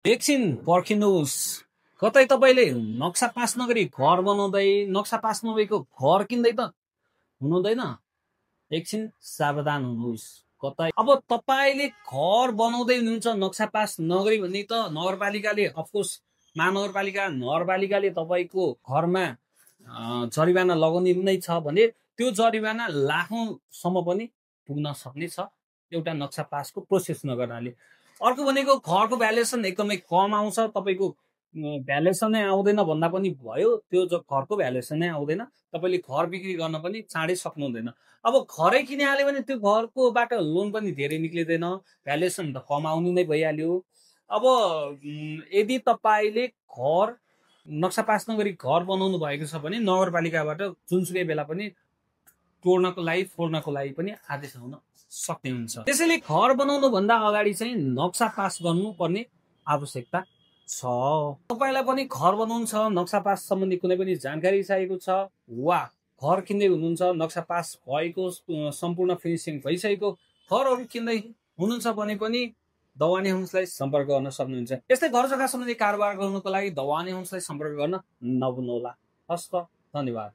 एकछिन पर्खिनुहोस्। कतै तपाईँले नक्सा पास नगरी घर बनाउँदै नक्सा पास नभएको घर किन्दै त हुनुहुँदैन। एकछिन सावधान हुनुहोस्। कतै अब तपाईँले घर बनाउँदै हुनुहुन्छ नक्सा पास नगरी भने त नगरपालिकाले अफकोर्स नगरपालिकाले तपाईँको घरमा जरिवाना लगाउने नै छ भने त्यो जरिवाना लाखौँसम्म पनि पुग्न सक्ने छ एउटा नक्सा पासको प्रोसेस नगर्नाले। अर्को भनेको घरको भ्यालुएसन एकदमै कम आउँछ। तपाईँको भ्यालुएसनै आउँदैन भन्दा पनि भयो। त्यो घरको भ्यालुएसनै आउँदैन। तपाईँले घर बिक्री गर्न पनि चाँडै सक्नुहुँदैन। अब घरै किनिहाल्यो भने त्यो घरकोबाट लोन पनि धेरै निक्लिँदैन। भ्यालुएसन त कम आउनु नै भइहाल्यो। अब यदि तपाईँले घर नक्सा पास नगरी घर बनाउनु भएको छ भने नगरपालिकाबाट जुनसुकै बेला पनि फोड्नको लागि पनि आदेश आउन सक्ने हुन्छ। त्यसैले घर बनाउनु भन्दा अगाडि चाहिँ नक्सा पास गर्नुपर्ने आवश्यकता छ। तपाईलाई पनि घर बनाउनु छ, नक्सा पास सम्बन्धी कुनै पनि जानकारी चाहिएको छ वा घर किन्दै हुनुहुन्छ, नक्सा पास भएको सम्पूर्ण फिनिसिङ भइसकेको घरहरू किन्दै हुनुहुन्छ भने पनि दवानी होम्सलाई सम्पर्क गर्न सक्नुहुन्छ। यस्तै घर जग्गा सम्बन्धी कारोबार गर्नुको लागि दवानी होम्सलाई सम्पर्क गर्न नभुल्नुहोला। हस्त, धन्यवाद।